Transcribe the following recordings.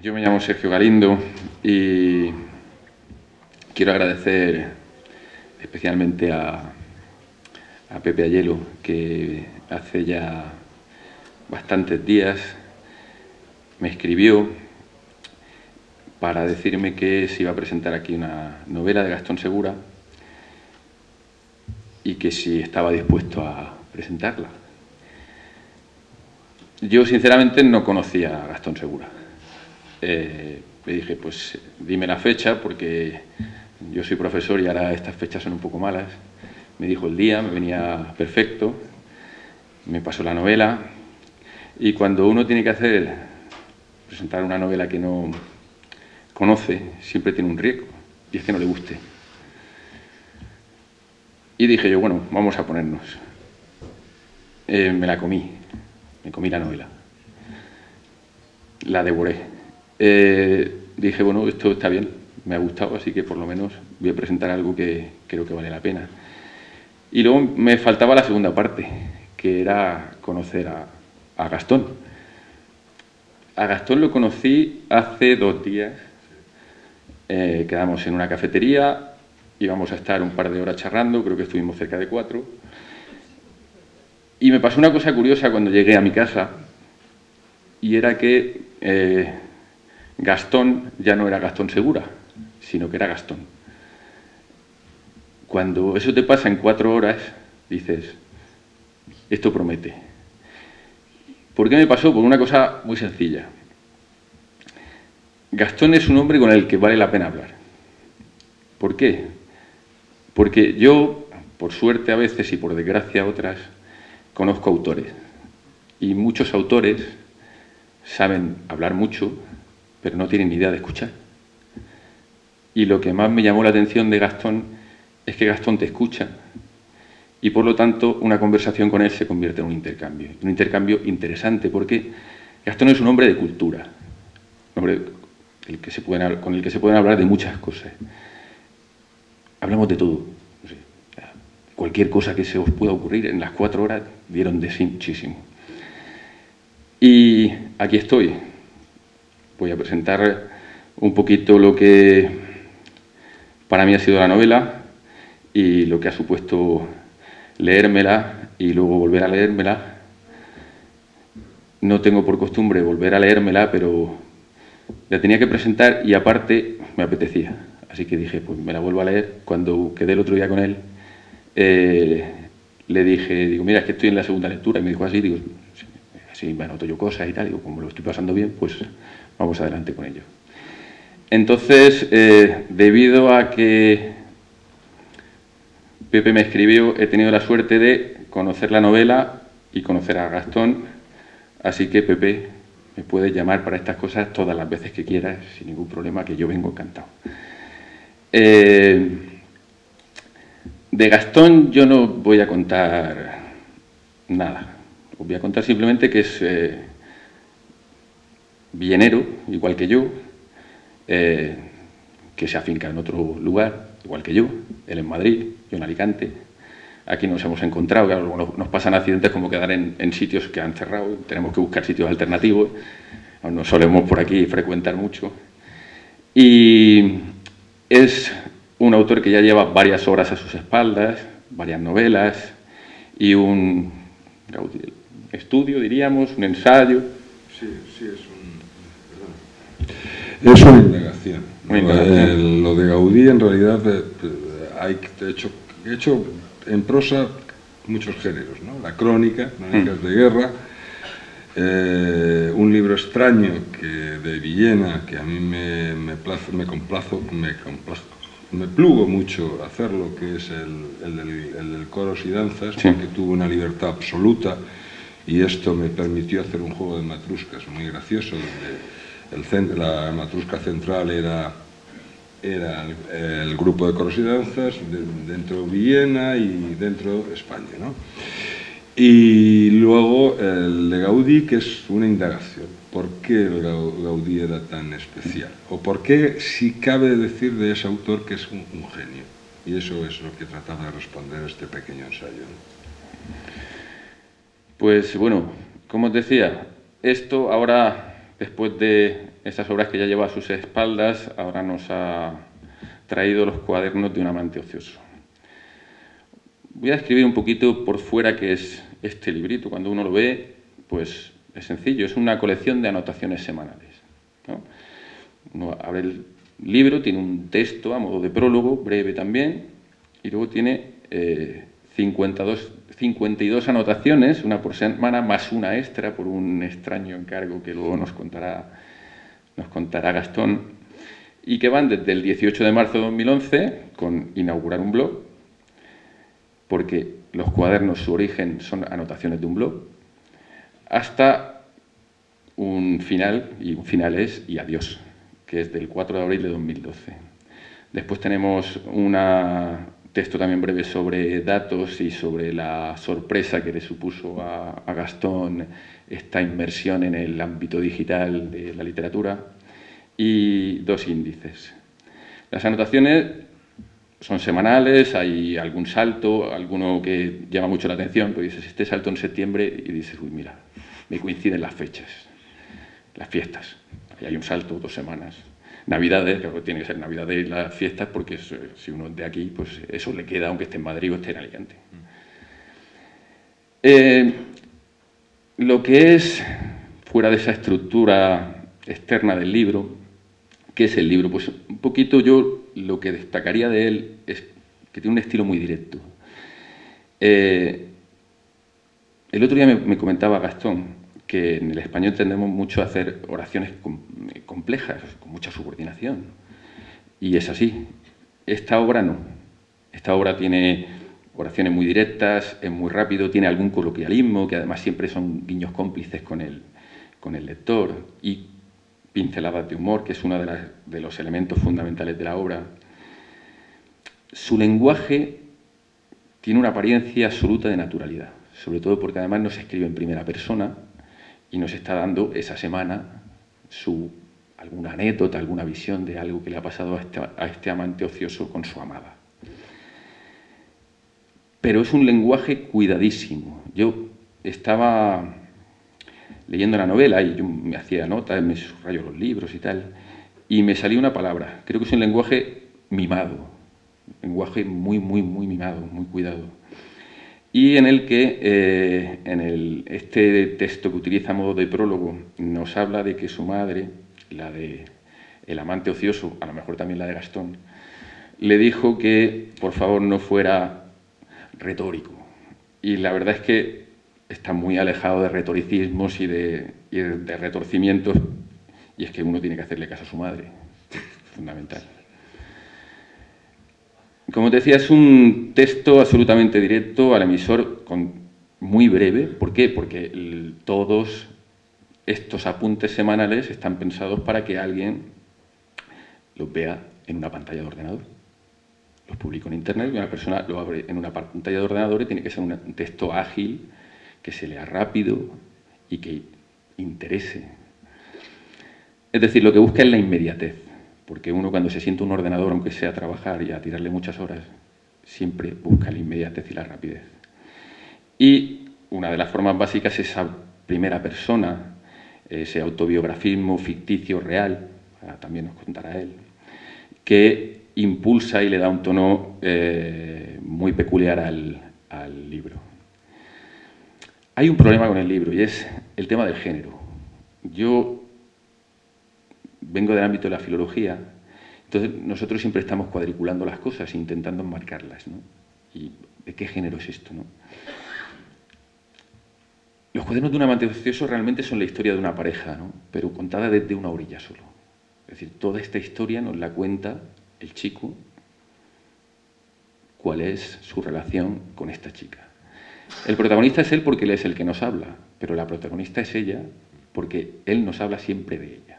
Yo me llamo Sergio Galindo y quiero agradecer especialmente a Pepe Ayelo, que hace ya bastantes días me escribió para decirme que se iba a presentar aquí una novela de Gastón Segura y que si estaba dispuesto a presentarla. Yo sinceramente no conocía a Gastón Segura. Le dije, pues dime la fecha, porque yo soy profesor y ahora estas fechas son un poco malas. Me dijo el día, me venía perfecto, me pasó la novela, y cuando uno tiene que presentar una novela que no conoce, siempre tiene un riesgo, y es que no le guste. Y dije yo, bueno, vamos a ponernos. Me comí la novela, la devoré. Dije, bueno, esto está bien, me ha gustado, así que por lo menos voy a presentar algo que creo que vale la pena. Y luego me faltaba la segunda parte, que era conocer a Gastón. A Gastón lo conocí hace 2 días. Quedamos en una cafetería, íbamos a estar un par de horas charlando, creo que estuvimos cerca de 4. Y me pasó una cosa curiosa cuando llegué a mi casa, y era que Gastón ya no era Gastón Segura, sino que era Gastón. Cuando eso te pasa en 4 horas, dices, esto promete. ¿Por qué me pasó? Por una cosa muy sencilla. Gastón es un hombre con el que vale la pena hablar. ¿Por qué? Porque yo, por suerte a veces y por desgracia a otras, conozco autores. Y muchos autores saben hablar mucho, pero no tienen ni idea de escuchar. Y lo que más me llamó la atención de Gastón es que Gastón te escucha y, por lo tanto, una conversación con él se convierte en un intercambio interesante, porque Gastón es un hombre de cultura, un hombre con el que se pueden hablar de muchas cosas. Hablamos de todo, no sé, cualquier cosa que se os pueda ocurrir. En las 4 horas dieron de sí muchísimo. Y aquí estoy. Voy a presentar un poquito lo que para mí ha sido la novela y lo que ha supuesto leérmela y luego volver a leérmela. No tengo por costumbre volver a leérmela, pero la tenía que presentar y aparte me apetecía. Así que dije, pues me la vuelvo a leer. Cuando quedé el otro día con él, le dije, digo, mira, es que estoy en la segunda lectura. Y me dijo así, digo, sí, me anoto yo cosas y tal. Digo, como lo estoy pasando bien, pues vamos adelante con ello. Entonces, debido a que Pepe me escribió, he tenido la suerte de conocer la novela y conocer a Gastón, así que Pepe, me puedes llamar para estas cosas todas las veces que quieras, sin ningún problema, que yo vengo encantado. De Gastón yo no voy a contar nada, os voy a contar simplemente que es villenero, igual que yo, que se afinca en otro lugar, igual que yo, él en Madrid, yo en Alicante. Aquí nos hemos encontrado, claro, nos pasan accidentes como quedar en sitios que han cerrado, tenemos que buscar sitios alternativos, nos solemos por aquí frecuentar mucho. Y es un autor que ya lleva varias obras a sus espaldas, varias novelas y un estudio, diríamos, un ensayo. Sí, es una indagación. Lo de Gaudí, en realidad, he hecho en prosa muchos géneros, ¿no? La crónicas de guerra, un libro extraño de Villena, que a mí me plugo mucho hacerlo, que es el del Coros y Danzas, sí, porque tuvo una libertad absoluta. Y esto me permitió hacer un juego de matruscas muy gracioso, donde la matrusca central era el grupo de coros y danzas, dentro Viena y dentro España, ¿no? Y luego el de Gaudí, que es una indagación. ¿Por qué el Gaudí era tan especial? ¿O por qué, si cabe decir de ese autor que es un genio? Y eso es lo que trataba de responder este pequeño ensayo, ¿no? Pues bueno, como os decía, esto ahora, después de esas obras que ya lleva a sus espaldas, ahora nos ha traído los cuadernos de un amante ocioso. Voy a describir un poquito por fuera qué es este librito. Cuando uno lo ve, pues es sencillo, es una colección de anotaciones semanales, ¿no? Uno abre el libro, tiene un texto a modo de prólogo, breve también, y luego tiene 52 anotaciones, una por semana, más una extra por un extraño encargo que luego nos contará Gastón, y que van desde el 18 de marzo de 2011, con inaugurar un blog, porque los cuadernos, su origen, son anotaciones de un blog, hasta un final, y un final es y adiós, que es del 4 de abril de 2012. Después tenemos un texto también breve sobre datos y sobre la sorpresa que le supuso a Gastón esta inmersión en el ámbito digital de la literatura, y 2 índices. Las anotaciones son semanales, hay algún salto, alguno que llama mucho la atención, pues dices, este salto en septiembre, y dices, uy, mira, me coinciden las fechas, las fiestas, ahí hay un salto, 2 semanas. Navidades, claro, tiene que ser Navidades y las fiestas, porque si uno es de aquí, pues eso le queda aunque esté en Madrid o esté en Alicante. Lo que es, fuera de esa estructura externa del libro, ¿qué es el libro? Pues un poquito yo lo que destacaría de él es que tiene un estilo muy directo. El otro día me comentaba Gastón que en el español tendemos mucho a hacer oraciones complejas, con mucha subordinación. Y es así. Esta obra no. Esta obra tiene oraciones muy directas, es muy rápido, tiene algún coloquialismo, que además siempre son guiños cómplices con el lector, y pinceladas de humor, que es uno de los elementos fundamentales de la obra. Su lenguaje tiene una apariencia absoluta de naturalidad, sobre todo porque además no se escribe en primera persona y nos está dando esa semana alguna anécdota, alguna visión de algo que le ha pasado a este amante ocioso con su amada. Pero es un lenguaje cuidadísimo. Yo estaba leyendo la novela y yo me hacía notas, me subrayo los libros y tal, y me salió una palabra. Creo que es un lenguaje mimado, un lenguaje muy, muy, muy mimado, muy cuidado. Y en el que, este texto que utiliza a modo de prólogo, nos habla de que su madre, la de el amante ocioso, a lo mejor también la de Gastón, le dijo que por favor no fuera retórico. Y la verdad es que está muy alejado de retoricismos y de retorcimientos, y es que uno tiene que hacerle caso a su madre, fundamental. Como te decía, es un texto absolutamente directo al emisor, muy breve. ¿Por qué? Porque todos estos apuntes semanales están pensados para que alguien los vea en una pantalla de ordenador. Los publico en Internet y una persona lo abre en una pantalla de ordenador, y tiene que ser un texto ágil, que se lea rápido y que interese. Es decir, lo que busca es la inmediatez, porque uno cuando se sienta un ordenador, aunque sea a trabajar y a tirarle muchas horas, siempre busca la inmediatez y la rapidez. Y una de las formas básicas es esa primera persona, ese autobiografismo ficticio real, también nos contará él, que impulsa y le da un tono muy peculiar al libro. Hay un problema con el libro, y es el tema del género. Yo vengo del ámbito de la filología, entonces nosotros siempre estamos cuadriculando las cosas, intentando enmarcarlas, ¿no? ¿Y de qué género es esto, no? Los cuadernos de un amante ocioso realmente son la historia de una pareja, ¿no? Pero contada desde una orilla solo. Es decir, toda esta historia nos la cuenta el chico, cuál es su relación con esta chica. El protagonista es él porque él es el que nos habla, pero la protagonista es ella porque él nos habla siempre de ella.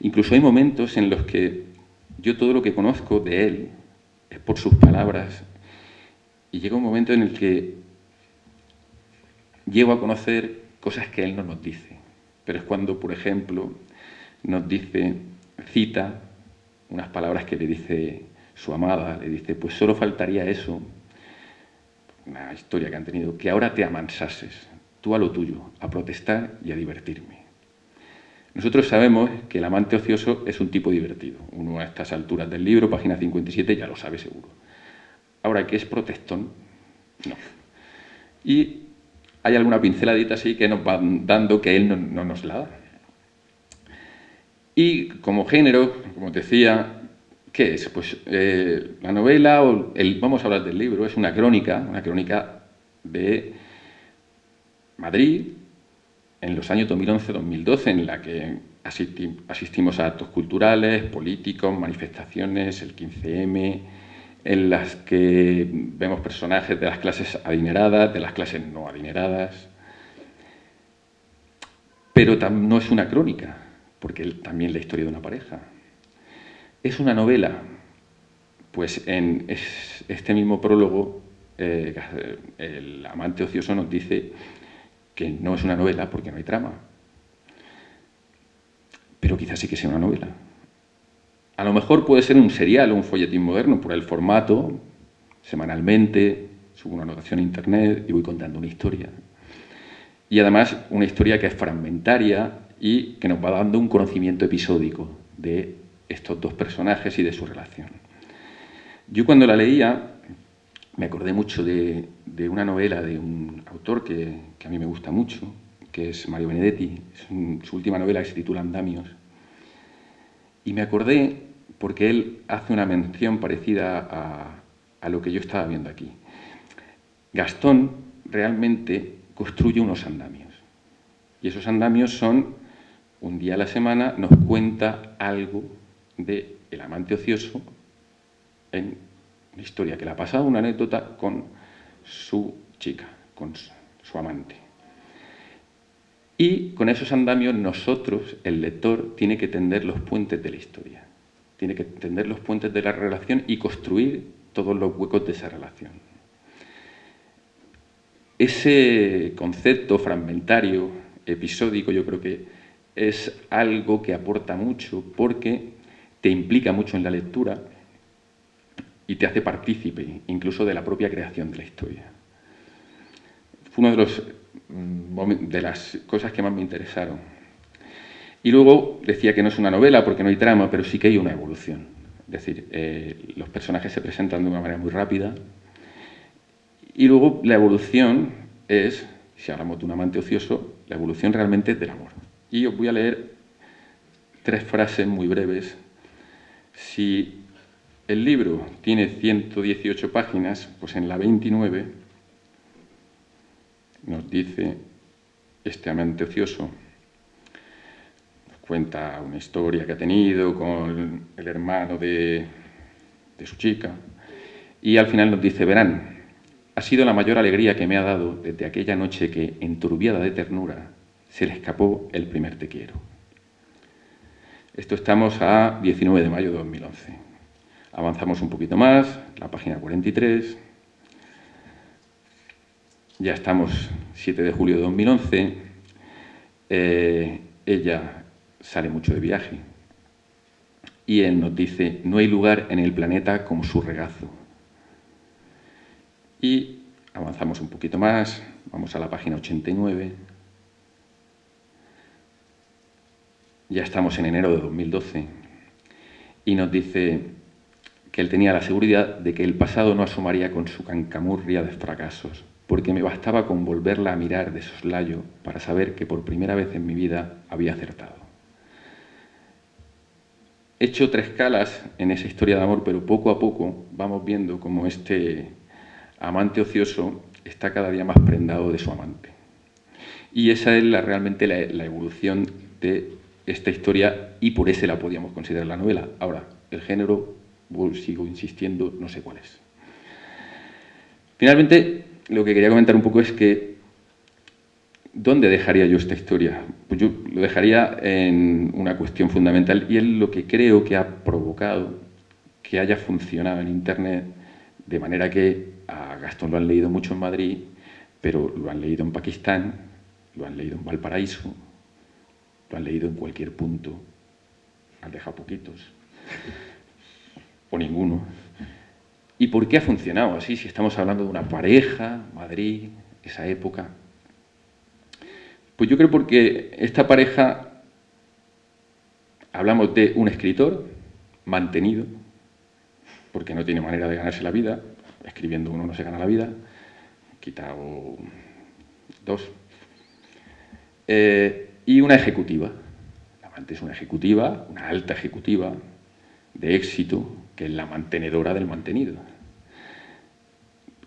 Incluso hay momentos en los que yo todo lo que conozco de él es por sus palabras, y llega un momento en el que llego a conocer cosas que él no nos dice. Pero es cuando, por ejemplo, nos cita unas palabras que le dice su amada, le dice, pues solo faltaría eso, una historia que han tenido, que ahora te amansases, tú a lo tuyo, a protestar y a divertirme. Nosotros sabemos que el amante ocioso es un tipo divertido. Uno a estas alturas del libro, página 57, ya lo sabe seguro. Ahora, ¿qué es protestón? No. Y hay alguna pinceladita así que nos va dando que él no nos la da. Y como género, como os decía, ¿qué es? Pues la novela, vamos a hablar del libro, es una crónica de Madrid en los años 2011-2012, en la que asistimos a actos culturales, políticos, manifestaciones, el 15M, en las que vemos personajes de las clases adineradas, de las clases no adineradas. Pero no es una crónica, porque también la historia de una pareja. Es una novela. Pues en este mismo prólogo, el amante ocioso nos dice que no es una novela porque no hay trama. Pero quizás sí que sea una novela. A lo mejor puede ser un serial o un folletín moderno por el formato, semanalmente, subo una anotación a internet y voy contando una historia. Y además una historia que es fragmentaria y que nos va dando un conocimiento episódico de estos dos personajes y de su relación. Yo cuando la leía me acordé mucho de una novela de un autor que a mí me gusta mucho, que es Mario Benedetti. Su última novela que se titula Andamios. Y me acordé porque él hace una mención parecida a lo que yo estaba viendo aquí. Gastón realmente construye unos andamios. Y esos andamios son, un día a la semana, nos cuenta algo del amante ocioso en una historia que le ha pasado, una anécdota con su chica, con su amante. Y con esos andamios nosotros, el lector, tiene que tender los puentes de la historia. Tiene que tender los puentes de la relación y construir todos los huecos de esa relación. Ese concepto fragmentario, episódico, yo creo que es algo que aporta mucho porque te implica mucho en la lectura y te hace partícipe incluso de la propia creación de la historia. Fue uno de las cosas que más me interesaron. Y luego decía que no es una novela porque no hay trama, pero sí que hay una evolución. Es decir, los personajes se presentan de una manera muy rápida. Y luego la evolución es, si hablamos de un amante ocioso, la evolución realmente es del amor. Y os voy a leer 3 frases muy breves. Si el libro tiene 118 páginas, pues en la 29 nos dice este amante ocioso, nos cuenta una historia que ha tenido con el hermano de su chica, y al final nos dice: verán, ha sido la mayor alegría que me ha dado desde aquella noche que, enturbiada de ternura, se le escapó el primer te quiero. Esto estamos a 19 de mayo de 2011. Avanzamos un poquito más, la página 43. Ya estamos 7 de julio de 2011. Ella sale mucho de viaje. Y él nos dice: no hay lugar en el planeta como su regazo. Y avanzamos un poquito más, vamos a la página 89. Ya estamos en enero de 2012 y nos dice que él tenía la seguridad de que el pasado no asomaría con su cancamurria de fracasos, porque me bastaba con volverla a mirar de soslayo para saber que por primera vez en mi vida había acertado. He hecho 3 calas en esa historia de amor, pero poco a poco vamos viendo cómo este amante ocioso está cada día más prendado de su amante. Y esa es realmente la evolución de esta historia, y por eso la podíamos considerar la novela. Ahora, el género, sigo insistiendo, no sé cuál es. Finalmente, lo que quería comentar un poco es que ¿dónde dejaría yo esta historia? Pues yo lo dejaría en una cuestión fundamental, y es lo que creo que ha provocado que haya funcionado en Internet, de manera que a Gastón lo han leído mucho en Madrid, pero lo han leído en Pakistán, lo han leído en Valparaíso, lo han leído en cualquier punto, han dejado poquitos, o ninguno. ¿Y por qué ha funcionado así? Si estamos hablando de una pareja, Madrid, esa época. Pues yo creo porque esta pareja hablamos de un escritor mantenido, porque no tiene manera de ganarse la vida, escribiendo uno no se gana la vida, quitado dos, y una ejecutiva. La amante es una ejecutiva, una alta ejecutiva de éxito, que es la mantenedora del mantenido.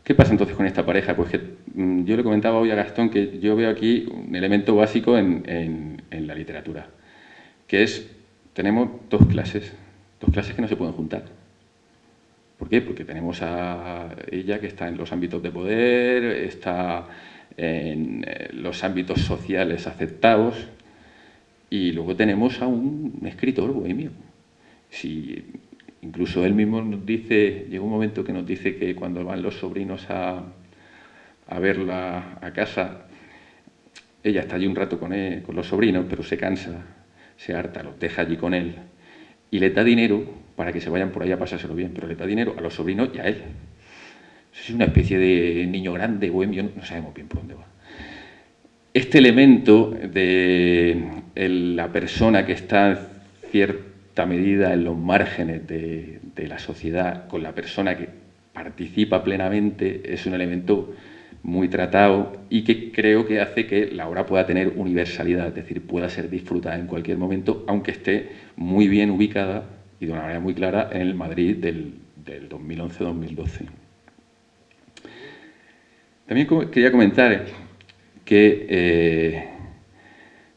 ¿Qué pasa entonces con esta pareja? Pues que yo le comentaba hoy a Gastón que yo veo aquí un elemento básico en la literatura, que es, tenemos dos clases que no se pueden juntar. ¿Por qué? Porque tenemos a ella que está en los ámbitos de poder, está en los ámbitos sociales aceptados, y luego tenemos a un escritor bohemio. Si incluso él mismo nos dice, llega un momento que nos dice que cuando van los sobrinos a verla a casa, ella está allí un rato con los sobrinos, pero se cansa, se harta, los deja allí con él y le da dinero para que se vayan por ahí a pasárselo bien, pero le da dinero a los sobrinos y a él. Es una especie de niño grande, bohemio, no sabemos bien por dónde va. Este elemento de la persona que está en cierta medida en los márgenes de la sociedad con la persona que participa plenamente es un elemento muy tratado y que creo que hace que la obra pueda tener universalidad, es decir, pueda ser disfrutada en cualquier momento, aunque esté muy bien ubicada y de una manera muy clara en el Madrid del 2011-2012. También quería comentar que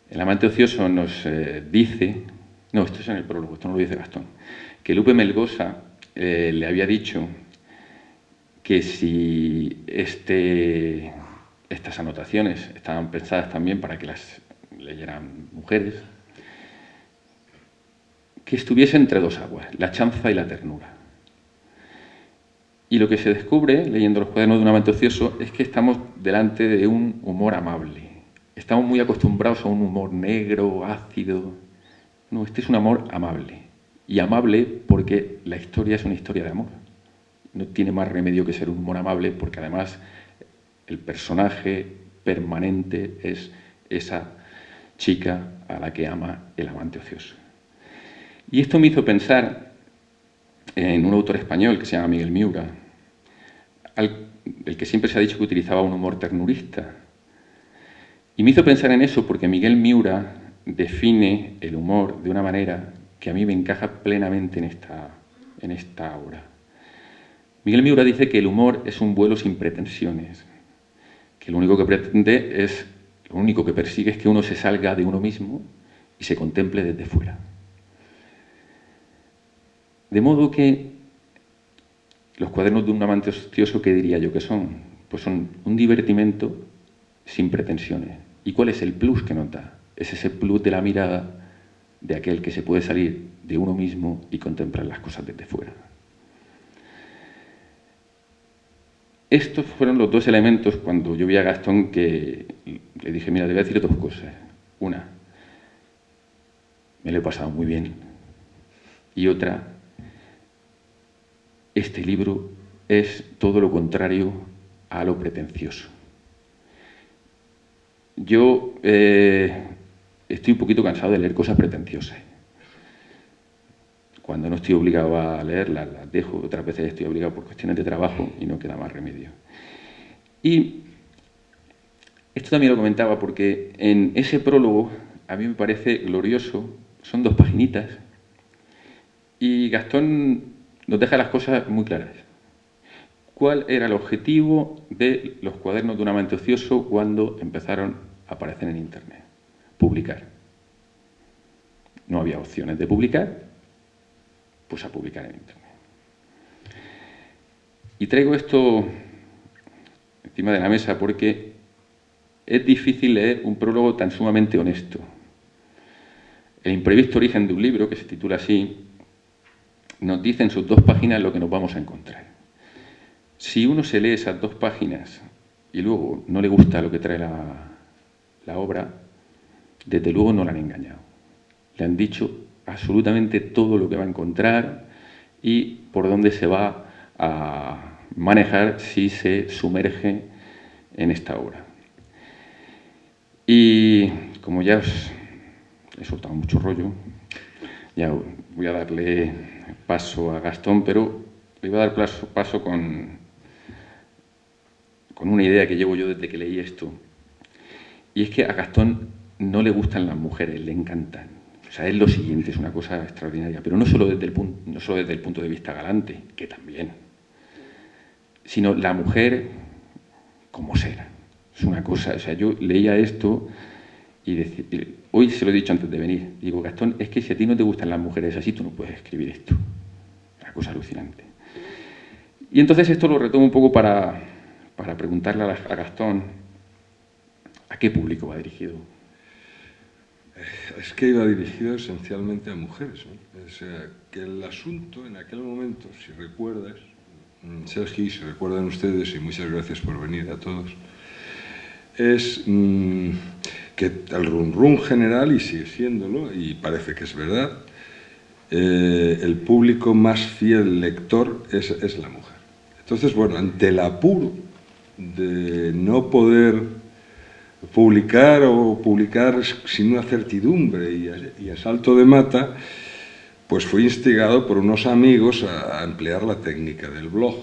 el amante ocioso nos dice, no, esto es en el prólogo, esto no lo dice Gastón, que Lupe Melgosa le había dicho que si estas anotaciones estaban pensadas también para que las leyeran mujeres, que estuviese entre dos aguas, la chanza y la ternura. Y lo que se descubre, leyendo los cuadernos de un amante ocioso, es que estamos delante de un humor amable. Estamos muy acostumbrados a un humor negro, ácido. No, este es un amor amable. Y amable porque la historia es una historia de amor. No tiene más remedio que ser un humor amable porque además el personaje permanente es esa chica a la que ama el amante ocioso. Y esto me hizo pensar en un autor español que se llama Miguel Miura, el que siempre se ha dicho que utilizaba un humor ternurista. Y me hizo pensar en eso porque Miguel Miura define el humor de una manera que a mí me encaja plenamente en esta obra. Miguel Miura dice que el humor es un vuelo sin pretensiones, que lo único que pretende lo único que persigue es que uno se salga de uno mismo y se contemple desde fuera. De modo que los cuadernos de un amante ocioso, ¿qué diría yo que son? Pues son un divertimento sin pretensiones. ¿Y cuál es el plus que nos da? Es ese plus de la mirada de aquel que se puede salir de uno mismo y contemplar las cosas desde fuera. Estos fueron los dos elementos cuando yo vi a Gastón que le dije, mira, te voy a decir dos cosas. Una, me lo he pasado muy bien. Y otra, este libro es todo lo contrario a lo pretencioso. Yo estoy un poquito cansado de leer cosas pretenciosas. Cuando no estoy obligado a leerlas, las dejo. Otras veces estoy obligado por cuestiones de trabajo y no queda más remedio. Y esto también lo comentaba porque en ese prólogo a mí me parece glorioso. Son 2 paginitas y Gastón nos deja las cosas muy claras. ¿Cuál era el objetivo de los cuadernos de un amante ocioso cuando empezaron a aparecer en Internet? Publicar. No había opciones de publicar, pues a publicar en Internet. Y traigo esto encima de la mesa porque es difícil leer un prólogo tan sumamente honesto. El imprevisto origen de un libro, que se titula así, nos dice en sus 2 páginas lo que nos vamos a encontrar. Si uno se lee esas 2 páginas y luego no le gusta lo que trae la obra, desde luego no la han engañado. Le han dicho absolutamente todo lo que va a encontrar y por dónde se va a manejar si se sumerge en esta obra. Y como ya os he soltado mucho rollo, Ya voy a darle paso a Gastón, pero le voy a dar paso con una idea que llevo yo desde que leí esto. Y es que a Gastón no le gustan las mujeres, le encantan. O sea, es lo siguiente, es una cosa extraordinaria. Pero no solo desde el punto de vista galante, que también, sino la mujer como ser. Es una cosa, o sea, yo leía esto y hoy se lo he dicho antes de venir. Digo, Gastón, es que si a ti no te gustan las mujeres así, tú no puedes escribir esto. Una cosa alucinante. Y entonces esto lo retomo un poco para preguntarle a Gastón a qué público va dirigido. Es que iba dirigido esencialmente a mujeres, ¿no? O sea, que el asunto en aquel momento, si recuerdas, Sergio, y si recuerdan ustedes, y muchas gracias por venir a todos, es que el run general, y sigue siéndolo, y parece que es verdad, el público más fiel lector es la mujer. Entonces, bueno, ante el apuro de no poder publicar o publicar sin una certidumbre y a salto de mata, pues fui instigado por unos amigos a emplear la técnica del blog.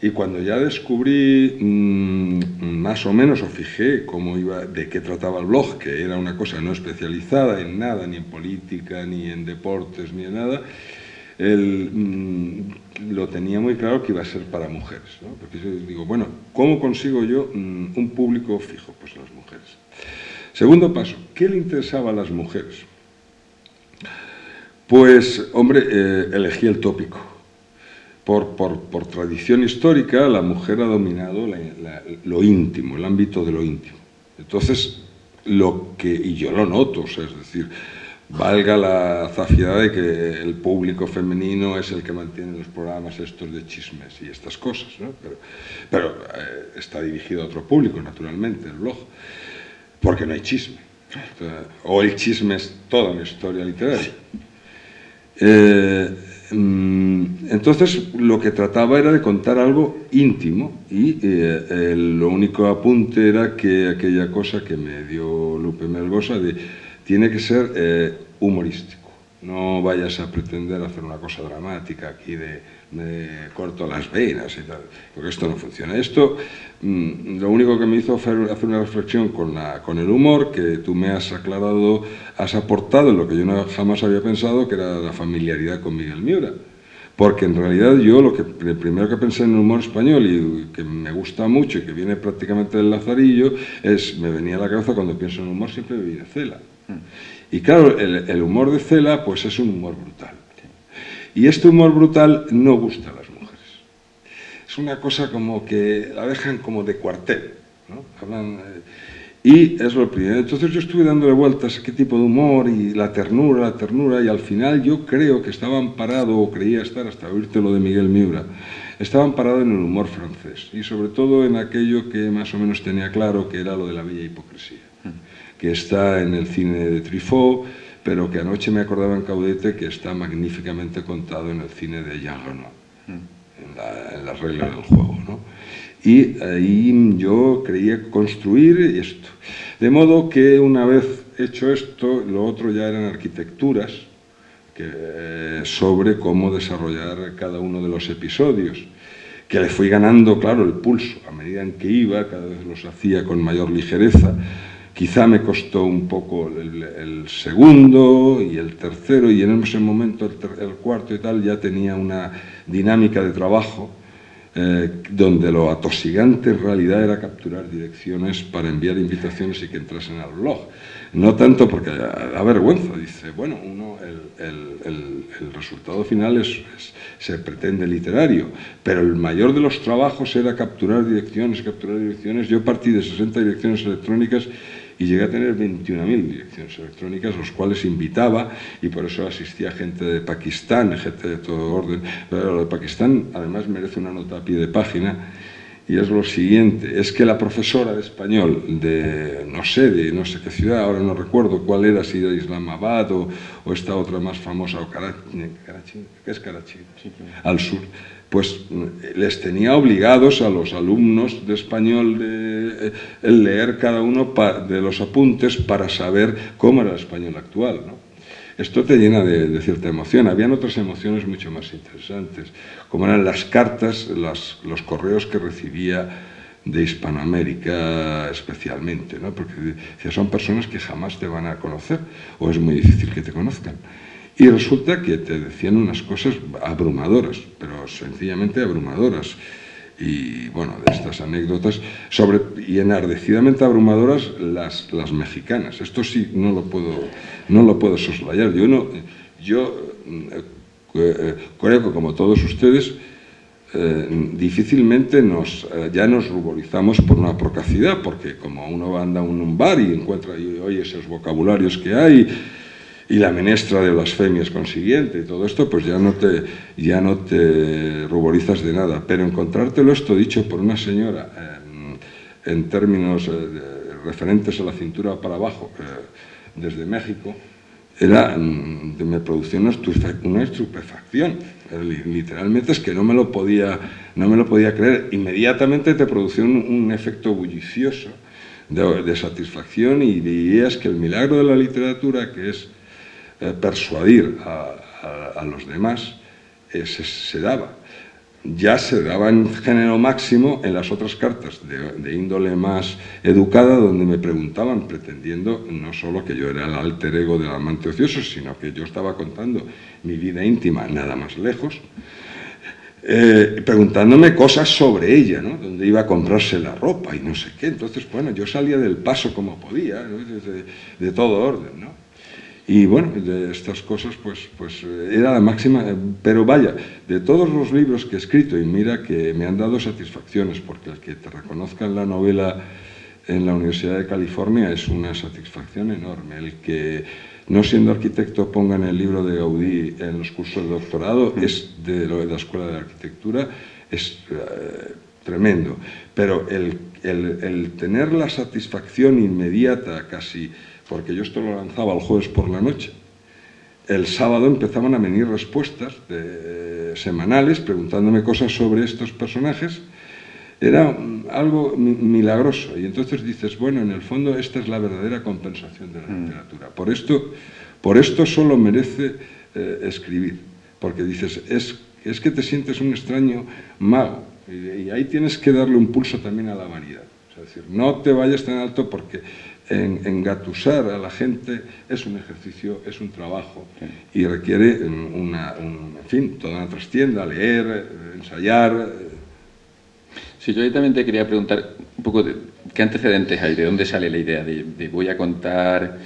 Y cuando ya descubrí más o menos, o fijé cómo iba, de qué trataba el blog, que era una cosa no especializada en nada, ni en política, ni en deportes, ni en nada, lo tenía muy claro que iba a ser para mujeres, ¿no? Porque yo digo, bueno, ¿cómo consigo yo un público fijo? Pues las mujeres. Segundo paso, ¿qué le interesaba a las mujeres? Pues, hombre, elegí el tópico. Por tradición histórica, la mujer ha dominado lo íntimo, el ámbito de lo íntimo. Entonces, y yo lo noto, o sea, es decir, valga la zafiedad de que el público femenino es el que mantiene los programas estos de chismes y estas cosas, ¿no? Pero está dirigido a otro público, naturalmente, el blog, porque no hay chisme. O el chisme es toda una historia literaria. Entonces lo que trataba era de contar algo íntimo y lo único apunte era que aquella cosa que me dio Lupe Melgosa tiene que ser humorístico. No vayas a pretender hacer una cosa dramática aquí me corto las venas y tal, porque esto no funciona. Esto lo único que me hizo hacer una reflexión con el humor, que tú me has aclarado, has aportado en lo que yo jamás había pensado, que era la familiaridad con Miguel Miura. Porque en realidad yo lo primero que pensé en el humor español y que me gusta mucho y que viene prácticamente del Lazarillo, me venía a la cabeza cuando pienso en humor, siempre me viene Cela. Y claro, el humor de Cela pues es un humor brutal. Y este humor brutal no gusta a las mujeres. Es una cosa como que la dejan como de cuartel, ¿no? Hablan, y es lo primero. Entonces yo estuve dándole vueltas a qué tipo de humor y la ternura, y al final yo creo que estaba amparado, o creía estar hasta oírte lo de Miguel Miura, estaba amparado en el humor francés y sobre todo en aquello que más o menos tenía claro, que era lo de la bella hipocresía, que está en el cine de Truffaut, pero que anoche me acordaba en Caudete que está magníficamente contado en el cine de Jean Reno, en las reglas del juego, ¿no? Y ahí yo creía construir esto. De modo que una vez hecho esto, lo otro ya eran arquitecturas sobre cómo desarrollar cada uno de los episodios, que le fui ganando, claro, el pulso a medida en que iba, cada vez los hacía con mayor ligereza. Quizá me costó un poco el segundo y el tercero, y en ese momento el cuarto y tal ya tenía una dinámica de trabajo donde lo atosigante en realidad era capturar direcciones para enviar invitaciones y que entrasen al blog. No tanto porque da vergüenza, dice, bueno, el resultado final se pretende literario, pero el mayor de los trabajos era capturar direcciones. Yo partí de 60 direcciones electrónicas y llegué a tener 21.000 direcciones electrónicas, los cuales invitaba, y por eso asistía gente de Pakistán, gente de todo orden. Pero lo de Pakistán además merece una nota a pie de página, y es lo siguiente: es que la profesora de español de no sé qué ciudad, ahora no recuerdo cuál era, si era Islamabad o esta otra más famosa, o Karachi, ¿qué es Karachi? Sí, claro. Al sur, pues les tenía obligados a los alumnos de español el leer cada uno de los apuntes para saber cómo era el español actual, ¿no? esto te llena de cierta emoción. Habían otras emociones mucho más interesantes, como eran las cartas, los correos que recibía de Hispanoamérica especialmente, ¿no? Porque decía, son personas que jamás te van a conocer o es muy difícil que te conozcan. Y resulta que te decían unas cosas abrumadoras, pero sencillamente abrumadoras. Y bueno, de estas anécdotas, y enardecidamente abrumadoras las mexicanas. Esto sí, no lo puedo soslayar. Yo creo que como todos ustedes, difícilmente ya nos ruborizamos por una procacidad, porque como uno anda a un bar y encuentra y oye esos vocabularios que hay y la menestra de blasfemias consiguiente y todo esto, pues ya no te ruborizas de nada. Pero encontrártelo esto dicho por una señora en términos referentes a la cintura para abajo desde México, me producía una estupefacción. Literalmente es que no me lo podía creer. Inmediatamente te producía un efecto bullicioso de satisfacción y veías que el milagro de la literatura, que es persuadir a los demás, se daba. Ya se daba en género máximo en las otras cartas de índole más educada, donde me preguntaban, pretendiendo no solo que yo era el alter ego del amante ocioso, sino que yo estaba contando mi vida íntima, nada más lejos, preguntándome cosas sobre ella, ¿no? Dónde iba a comprarse la ropa y no sé qué. Entonces, bueno, yo salía del paso como podía, ¿no? de todo orden, ¿no? Y bueno, de estas cosas pues era la máxima, pero vaya, de todos los libros que he escrito, y mira que me han dado satisfacciones, porque el que te reconozcan la novela en la Universidad de California es una satisfacción enorme. El que, no siendo arquitecto, pongan el libro de Gaudí en los cursos de doctorado es de la Escuela de Arquitectura, es tremendo. Pero el tener la satisfacción inmediata casi, porque yo esto lo lanzaba el jueves por la noche, el sábado empezaban a venir respuestas semanales preguntándome cosas sobre estos personajes. Era algo milagroso, y entonces dices, bueno, en el fondo esta es la verdadera compensación de la literatura. Por esto solo merece escribir, porque dices, es que te sientes un extraño mago, y ahí tienes que darle un pulso también a la vanidad. Es decir, no te vayas tan alto, porque engatusar a la gente es un ejercicio, es un trabajo, y requiere en fin, toda una trastienda, leer, ensayar. Sí, yo ahí también te quería preguntar un poco qué antecedentes hay, de dónde sale la idea de voy a contar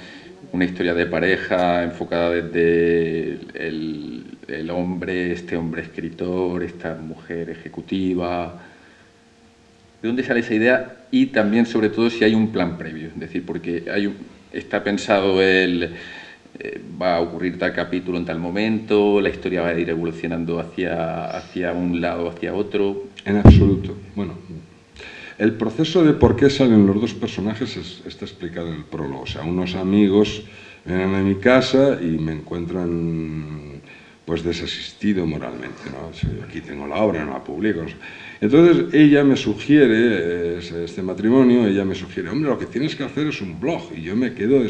una historia de pareja enfocada desde el hombre, este hombre escritor, esta mujer ejecutiva. ¿De dónde sale esa idea? Y también, sobre todo, si hay un plan previo. Es decir, porque está pensado va a ocurrir tal capítulo en tal momento, la historia va a ir evolucionando hacia un lado, hacia otro. En absoluto. Bueno, el proceso de por qué salen los dos personajes está explicado en el prólogo. O sea, unos amigos vienen a mi casa y me encuentran pues desasistido moralmente, ¿no? Aquí tengo la obra, no la publico. No sé. Entonces ella me sugiere, este matrimonio, ella me sugiere, hombre, lo que tienes que hacer es un blog. Y yo me quedo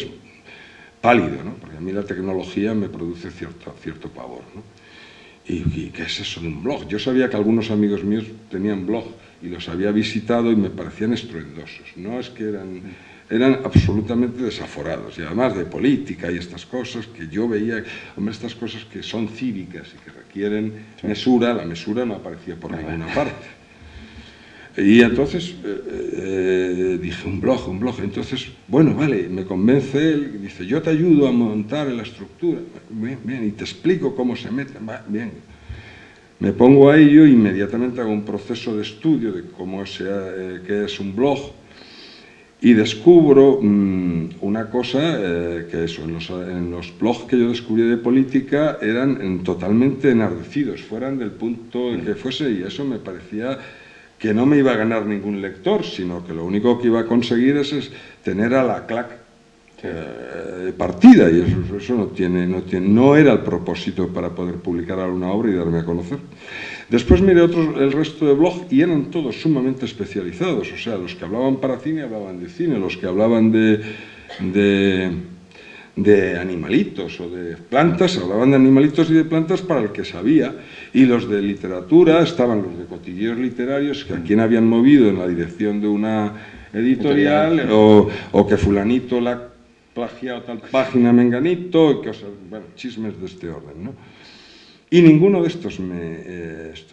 pálido, ¿no? Porque a mí la tecnología me produce cierto pavor, ¿no? ¿Y qué es eso de un blog? Yo sabía que algunos amigos míos tenían blog y los había visitado y me parecían estruendosos. No es que eran absolutamente desaforados, y además de política y estas cosas que yo veía, hombre, estas cosas que son cívicas y que requieren mesura, la mesura no aparecía por ninguna parte. Y entonces dije, un blog. Entonces, bueno, vale, me convence él, y dice, yo te ayudo a montar la estructura. Bien, y te explico cómo se mete. Bien. Me pongo a ello e inmediatamente hago un proceso de estudio de qué es un blog, y descubro una cosa, que eso, en los blogs que yo descubrí de política eran totalmente enardecidos, fueran del punto en que fuese, y eso me parecía que no me iba a ganar ningún lector, sino que lo único que iba a conseguir es tener a la clac partida, y eso no era el propósito para poder publicar alguna obra y darme a conocer. Después miré el resto de blogs y eran todos sumamente especializados, o sea, los que hablaban para cine hablaban de cine, los que hablaban de de animalitos o de plantas, hablaban de animalitos y de plantas para el que sabía, y los de literatura estaban los de cotilleos literarios, que a quien habían movido en la dirección de una editorial, o que fulanito la ha plagiado tal página menganito, y cosas, bueno, chismes de este orden, ¿no? Y ninguno de estos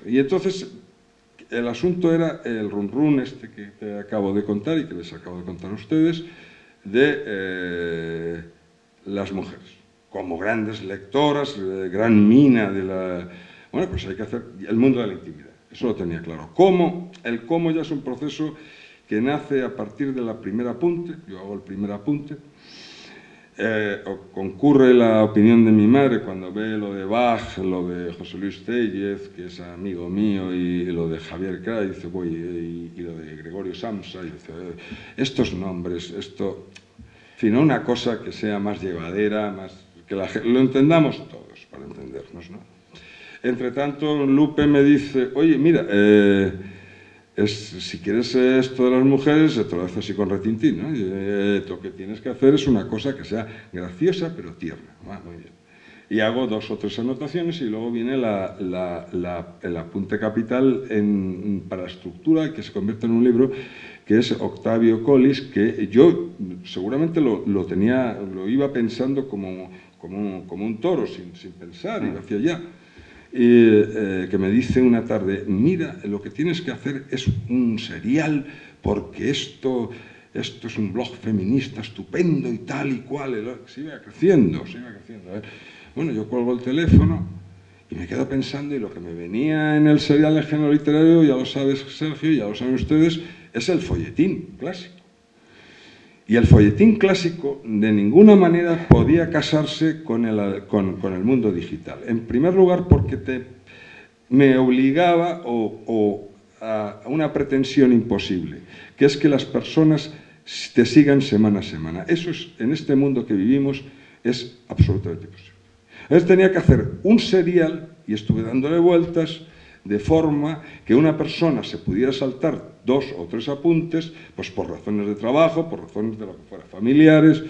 y entonces el asunto era el run este que te acabo de contar y que les acabo de contar a ustedes, de las mujeres, como grandes lectoras, gran mina de la... Bueno, pues hay que hacer el mundo de la intimidad, eso lo tenía claro. El cómo ya es un proceso que nace a partir de la primer apunte, yo hago el primer apunte, concurre la opinión de mi madre cuando ve lo de Bach, lo de José Luis Tellez, que es amigo mío, y lo de Javier Cray, dice, y lo de Gregorio Samsa, y dice, estos nombres, esto, en fin, una cosa que sea más llevadera, más, que lo entendamos todos, para entendernos, ¿no? Entre tanto, Lupe me dice, oye, mira, si quieres esto de las mujeres, te lo haces así con retintín, ¿no? Lo que tienes que hacer es una cosa que sea graciosa pero tierna. Muy bien. Y hago 2 o 3 anotaciones y luego viene el apunte capital para estructura, que se convierte en un libro, que es Octavio Collis, que yo seguramente lo iba pensando como un toro, sin pensar, iba hacia allá. Que me dice una tarde, mira, lo que tienes que hacer es un serial, porque esto es un blog feminista estupendo y tal y cual. Se iba creciendo. Bueno, yo cuelgo el teléfono y me quedo pensando, y lo que me venía en el serial de género literario, ya lo sabes, Sergio, ya lo saben ustedes, es el folletín clásico. Y el folletín clásico de ninguna manera podía casarse con el mundo digital. En primer lugar porque me obligaba a una pretensión imposible, que es que las personas te sigan semana a semana. Eso en este mundo que vivimos es absolutamente imposible. Entonces tenía que hacer un serial, y estuve dándole vueltas, de forma que una persona se pudiera saltar 2 o 3 apuntes, pues por razones de trabajo, por razones de lo que fuera, familiares,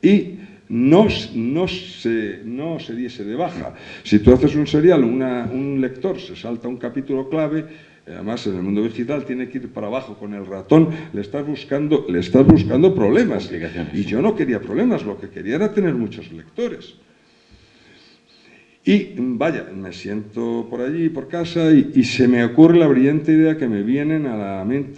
y no se diese de baja. Si tú haces un serial, un lector se salta un capítulo clave, además en el mundo digital tiene que ir para abajo con el ratón, le estás buscando problemas. Y yo no quería problemas, lo que quería era tener muchos lectores. Y vaya, me siento por allí, por casa, y se me ocurre la brillante idea que me vienen a la mente